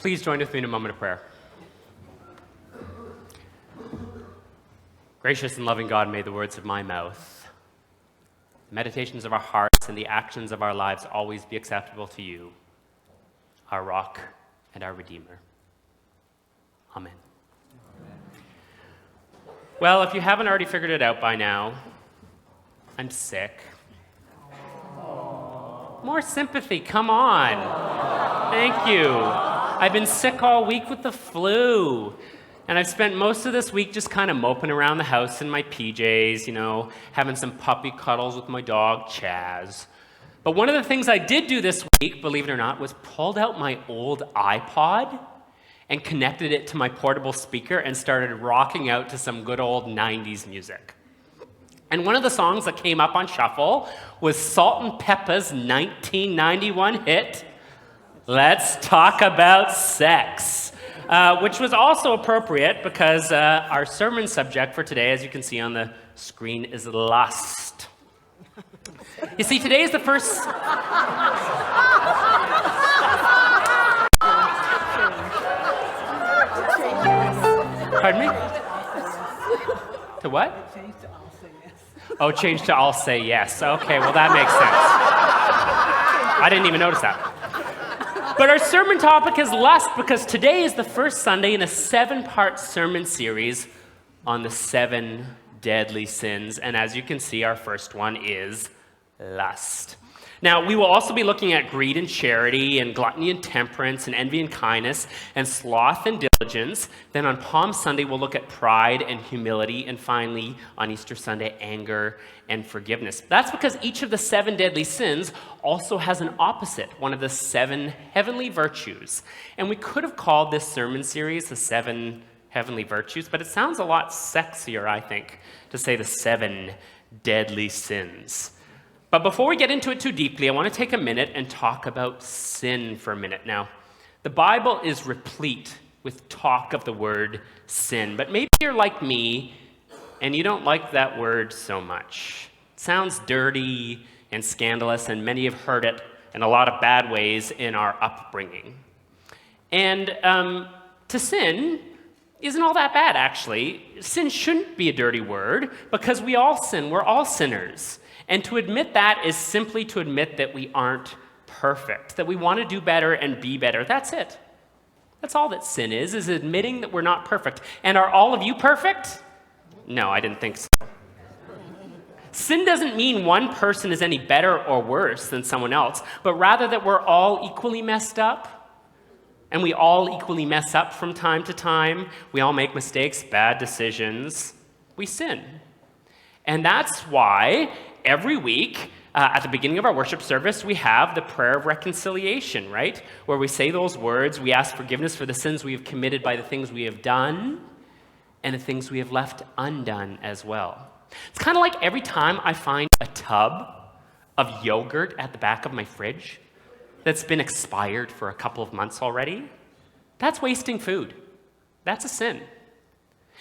Please join with me in a moment of prayer. Gracious and loving God, may the words of my mouth, the meditations of our hearts, and the actions of our lives always be acceptable to you, our rock and our Redeemer. Amen. Well, if you haven't already figured it out by now, I'm sick. More sympathy, come on. Thank you. I've been sick all week with the flu. And I've spent most of this week just kind of moping around the house in my PJs, having some puppy cuddles with my dog, Chaz. But one of the things I did do this week, believe it or not, was pulled out my old iPod and connected it to my portable speaker and started rocking out to some good old 90s music. And one of the songs that came up on shuffle was Salt and Peppa's 1991 hit, Let's Talk About Sex, which was also appropriate because our sermon subject for today, as you can see on the screen, is lust. You see, today is the first... Pardon me? To what? Oh, change to I'll say yes. Okay, well that makes sense. I didn't even notice that. But our sermon topic is lust because today is the first Sunday in a 7-part sermon series on the 7 deadly sins. And as you can see, our first one is lust. Now, we will also be looking at greed and charity, and gluttony and temperance, and envy and kindness, and sloth and diligence. Then on Palm Sunday, we'll look at pride and humility, and finally, on Easter Sunday, anger and forgiveness. That's because each of the 7 deadly sins also has an opposite, one of the 7 heavenly virtues. And we could have called this sermon series the 7 heavenly virtues, but it sounds a lot sexier, I think, to say the 7 deadly sins. But before we get into it too deeply, I want to take a minute and talk about sin for a minute. Now, the Bible is replete with talk of the word sin, but maybe you're like me and you don't like that word so much. It sounds dirty and scandalous, and many have heard it in a lot of bad ways in our upbringing. And to sin isn't all that bad, actually. Sin shouldn't be a dirty word because we all sin. We're all sinners. And to admit that is simply to admit that we aren't perfect, that we want to do better and be better. That's it. That's all that sin is admitting that we're not perfect. And are all of you perfect? No, I didn't think so. Sin doesn't mean one person is any better or worse than someone else, but rather that we're all equally messed up. And we all equally mess up from time to time. We all make mistakes, bad decisions. We sin. And that's why every week, at the beginning of our worship service, we have the prayer of reconciliation, right? Where we say those words, we ask forgiveness for the sins we have committed by the things we have done and the things we have left undone as well. It's kind of like every time I find a tub of yogurt at the back of my fridge that's been expired for a couple of months already, that's wasting food. That's a sin.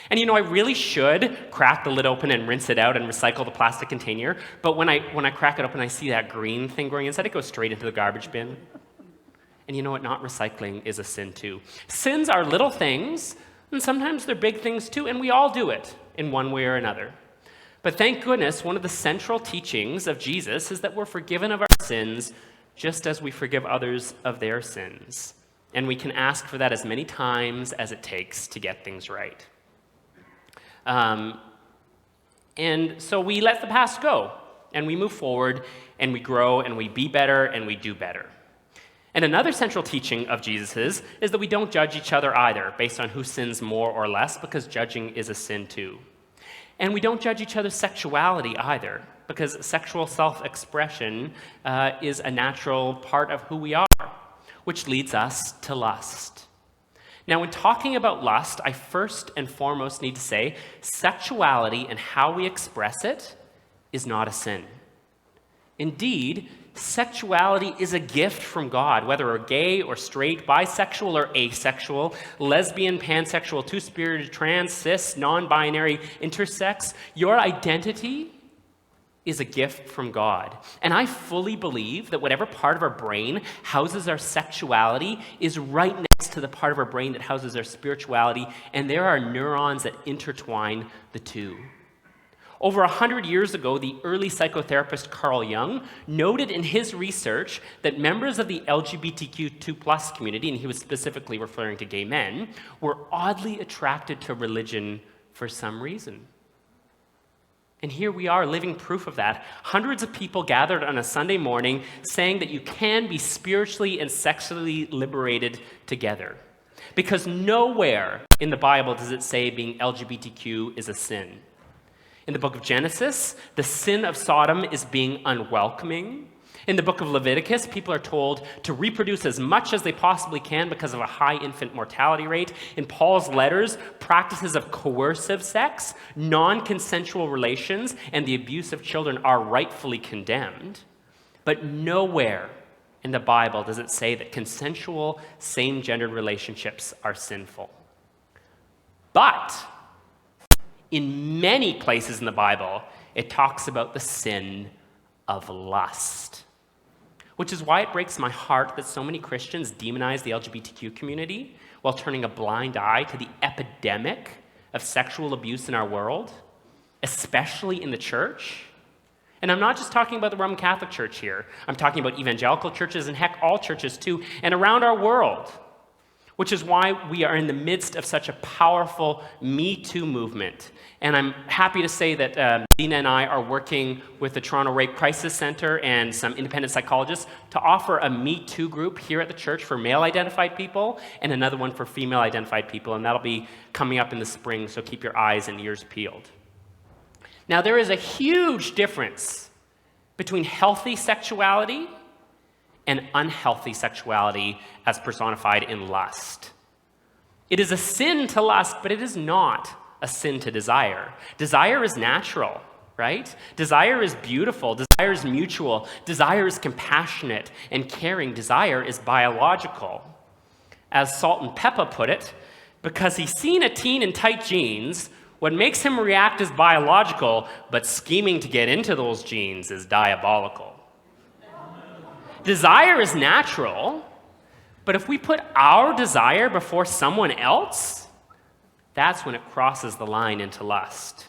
And I really should crack the lid open and rinse it out and recycle the plastic container, but when I crack it open, I see that green thing growing inside, it goes straight into the garbage bin. And you know what? Not recycling is a sin too. Sins are little things, and sometimes they're big things too, and we all do it in one way or another. But thank goodness, one of the central teachings of Jesus is that we're forgiven of our sins just as we forgive others of their sins. And we can ask for that as many times as it takes to get things right. And so we let the past go, and we move forward, and we grow, and we be better, and we do better. And another central teaching of Jesus's is that we don't judge each other either, based on who sins more or less, because judging is a sin too. And we don't judge each other's sexuality either, because sexual self-expression is a natural part of who we are, which leads us to lust. Now, when talking about lust, I first and foremost need to say sexuality and how we express it is not a sin. Indeed, sexuality is a gift from God, whether we're gay or straight, bisexual or asexual, lesbian, pansexual, two-spirited, trans, cis, non-binary, intersex. Your identity is a gift from God. And I fully believe that whatever part of our brain houses our sexuality is right next to the part of our brain that houses our spirituality, and there are neurons that intertwine the two. Over 100 years ago, the early psychotherapist Carl Jung noted in his research that members of the LGBTQ2+ community, and he was specifically referring to gay men, were oddly attracted to religion for some reason. And here we are, living proof of that. Hundreds of people gathered on a Sunday morning saying that you can be spiritually and sexually liberated together. Because nowhere in the Bible does it say being LGBTQ is a sin. In the book of Genesis, the sin of Sodom is being unwelcoming. In the book of Leviticus, people are told to reproduce as much as they possibly can because of a high infant mortality rate. In Paul's letters, practices of coercive sex, non-consensual relations, and the abuse of children are rightfully condemned. But nowhere in the Bible does it say that consensual same-gendered relationships are sinful. But in many places in the Bible, it talks about the sin of lust, which is why it breaks my heart that so many Christians demonize the LGBTQ community while turning a blind eye to the epidemic of sexual abuse in our world, especially in the church. And I'm not just talking about the Roman Catholic Church here. I'm talking about evangelical churches and heck, all churches too, and around our world, which is why we are in the midst of such a powerful Me Too movement. And I'm happy to say that Dina and I are working with the Toronto Rape Crisis Center and some independent psychologists to offer a Me Too group here at the church for male-identified people and another one for female-identified people, and that'll be coming up in the spring, so keep your eyes and ears peeled. Now, there is a huge difference between healthy sexuality and unhealthy sexuality as personified in lust. It is a sin to lust, but it is not a sin to desire. Desire is natural, right? Desire is beautiful. Desire is mutual. Desire is compassionate and caring. Desire is biological. As Salt and Peppa put it, because he's seen a teen in tight jeans, what makes him react is biological, but scheming to get into those jeans is diabolical. Desire is natural, but if we put our desire before someone else, that's when it crosses the line into lust.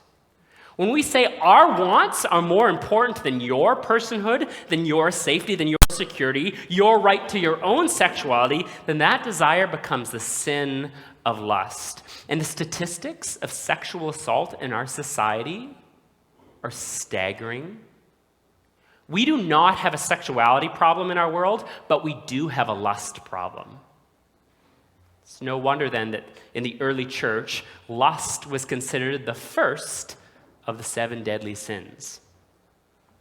When we say our wants are more important than your personhood, than your safety, than your security, your right to your own sexuality, then that desire becomes the sin of lust. And the statistics of sexual assault in our society are staggering. We do not have a sexuality problem in our world, but we do have a lust problem. It's no wonder then that in the early church, lust was considered the first of the 7 deadly sins.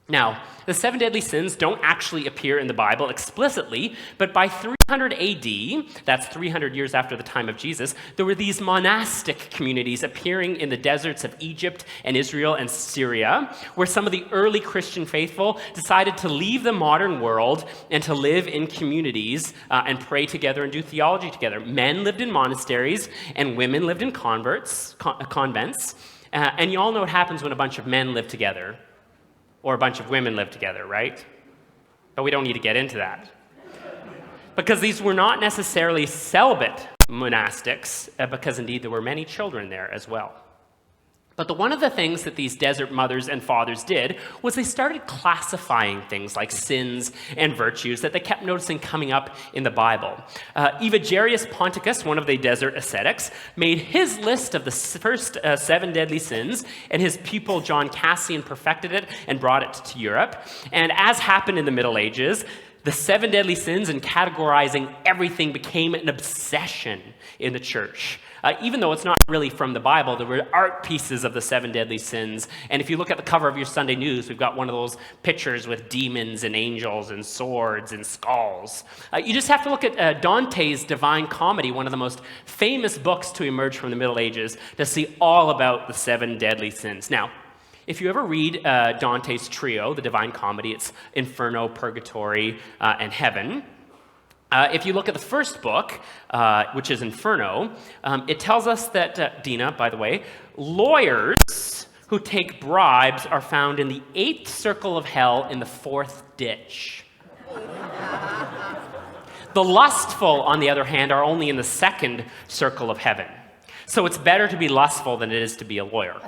Now, the 7 deadly sins don't actually appear in the Bible explicitly, but by 300 AD, that's 300 years after the time of Jesus, there were these monastic communities appearing in the deserts of Egypt and Israel and Syria, where some of the early Christian faithful decided to leave the modern world and to live in communities and pray together and do theology together. Men lived in monasteries and women lived in convents. And you all know what happens when a bunch of men live together. Or a bunch of women live together, right? But we don't need to get into that. Because these were not necessarily celibate monastics, because indeed there were many children there as well. But one of the things that these desert mothers and fathers did was they started classifying things like sins and virtues that they kept noticing coming up in the Bible. Evagrius Ponticus, one of the desert ascetics, made his list of the first 7 deadly sins, and his pupil John Cassian perfected it and brought it to Europe. And as happened in the Middle Ages, the 7 deadly sins and categorizing everything became an obsession in the church. Even though it's not really from the Bible, there were art pieces of the 7 deadly sins. And if you look at the cover of your Sunday news, we've got one of those pictures with demons and angels and swords and skulls. You just have to look at Dante's Divine Comedy, one of the most famous books to emerge from the Middle Ages, to see all about the 7 deadly sins. Now, if you ever read Dante's trio, the Divine Comedy, it's Inferno, Purgatory, and Heaven. If you look at the first book, which is Inferno, it tells us that, Dina, by the way, lawyers who take bribes are found in the 8th circle of hell in the 4th ditch. The lustful, on the other hand, are only in the second circle of heaven. So it's better to be lustful than it is to be a lawyer.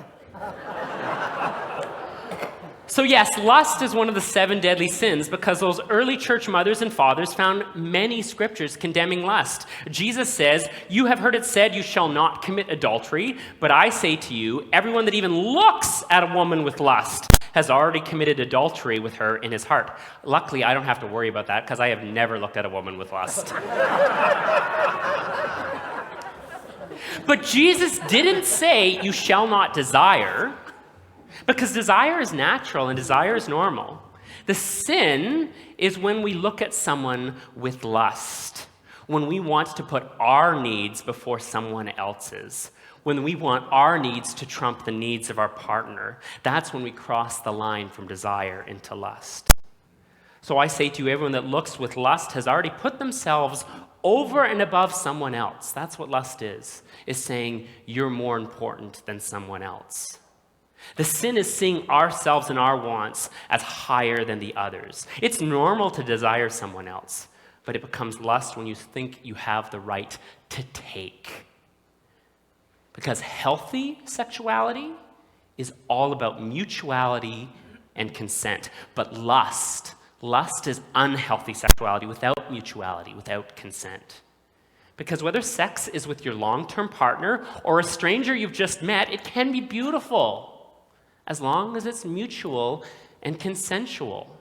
So yes, lust is one of the 7 deadly sins because those early church mothers and fathers found many scriptures condemning lust. Jesus says, "You have heard it said, you shall not commit adultery, but I say to you, everyone that even looks at a woman with lust has already committed adultery with her in his heart." Luckily, I don't have to worry about that because I have never looked at a woman with lust. But Jesus didn't say, "You shall not desire," because desire is natural and desire is normal. The sin is when we look at someone with lust, when we want to put our needs before someone else's, when we want our needs to trump the needs of our partner. That's when we cross the line from desire into lust. So I say to you, everyone that looks with lust has already put themselves over and above someone else. That's what lust is saying you're more important than someone else. The sin is seeing ourselves and our wants as higher than the others. It's normal to desire someone else, but it becomes lust when you think you have the right to take. Because healthy sexuality is all about mutuality and consent. But lust is unhealthy sexuality without mutuality, without consent. Because whether sex is with your long-term partner or a stranger you've just met, it can be beautiful as long as it's mutual and consensual.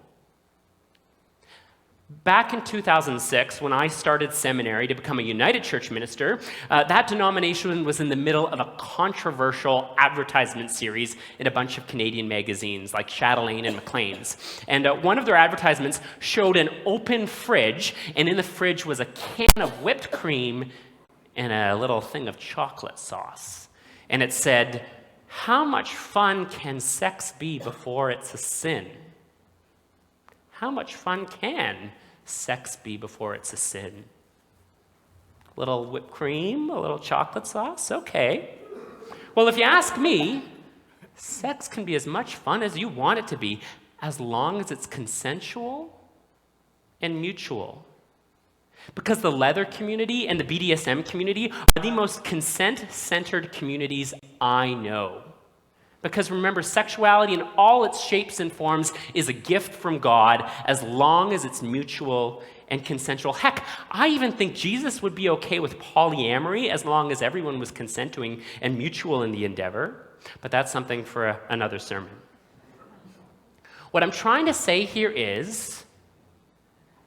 Back in 2006, when I started seminary to become a United Church minister, that denomination was in the middle of a controversial advertisement series in a bunch of Canadian magazines like Chatelaine and Maclean's. And one of their advertisements showed an open fridge, and in the fridge was a can of whipped cream and a little thing of chocolate sauce. And it said, "How much fun can sex be before it's a sin?" How much fun can sex be before it's a sin? A little whipped cream, a little chocolate sauce? Okay. Well, if you ask me, sex can be as much fun as you want it to be, as long as it's consensual and mutual. Because the leather community and the BDSM community are the most consent-centered communities I know. Because remember, sexuality in all its shapes and forms is a gift from God as long as it's mutual and consensual. Heck, I even think Jesus would be okay with polyamory as long as everyone was consenting and mutual in the endeavor. But that's something for another sermon. What I'm trying to say here is,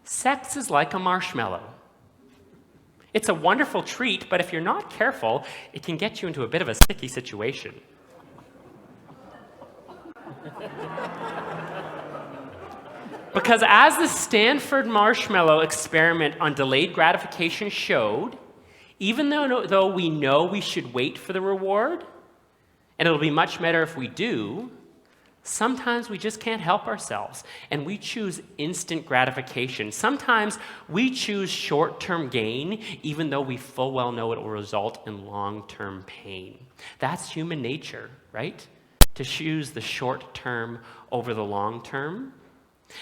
sex is like a marshmallow. It's a wonderful treat, but if you're not careful, it can get you into a bit of a sticky situation. Because as the Stanford Marshmallow experiment on delayed gratification showed, even though we know we should wait for the reward, and it'll be much better if we do, sometimes we just can't help ourselves, and we choose instant gratification. Sometimes we choose short-term gain, even though we full well know it will result in long-term pain. That's human nature, right? To choose the short term over the long term.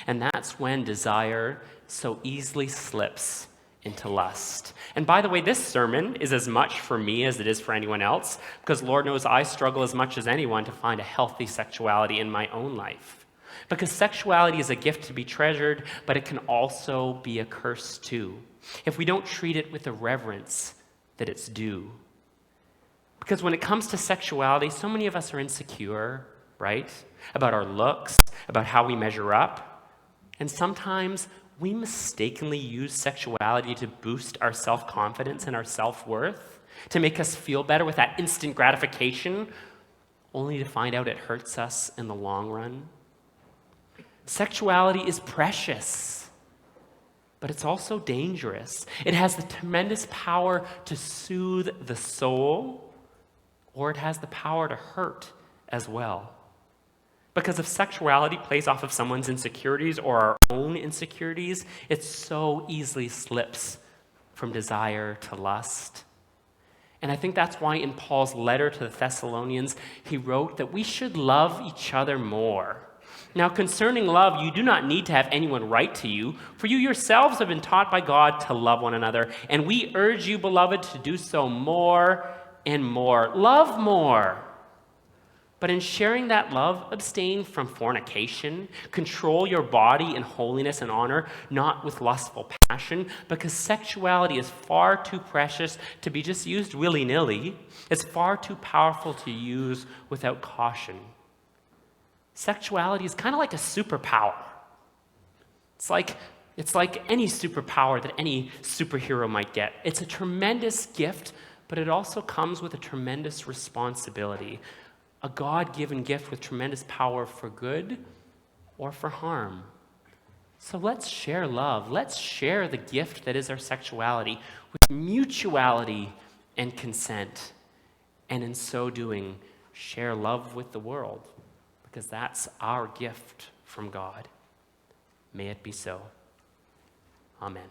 And that's when desire so easily slips into lust. And by the way, this sermon is as much for me as it is for anyone else, because Lord knows I struggle as much as anyone to find a healthy sexuality in my own life. Because sexuality is a gift to be treasured, but it can also be a curse too, if we don't treat it with the reverence that it's due. Because when it comes to sexuality, so many of us are insecure, right? About our looks, about how we measure up. And sometimes we mistakenly use sexuality to boost our self-confidence and our self-worth, to make us feel better with that instant gratification, only to find out it hurts us in the long run. Sexuality is precious, but it's also dangerous. It has the tremendous power to soothe the soul, or it has the power to hurt as well. Because if sexuality plays off of someone's insecurities or our own insecurities, it so easily slips from desire to lust. And I think that's why in Paul's letter to the Thessalonians, he wrote that we should love each other more. Now, concerning love, you do not need to have anyone write to you, for you yourselves have been taught by God to love one another. And we urge you, beloved, to do so more and more. Love more. But in sharing that love, abstain from fornication. Control your body in holiness and honor, not with lustful passion, because sexuality is far too precious to be just used willy-nilly. It's far too powerful to use without caution. Sexuality is kind of like a superpower. It's like any superpower that any superhero might get. It's a tremendous gift, but it also comes with a tremendous responsibility. A God-given gift with tremendous power for good or for harm. So let's share love. Let's share the gift that is our sexuality with mutuality and consent. And in so doing, share love with the world, because that's our gift from God. May it be so. Amen.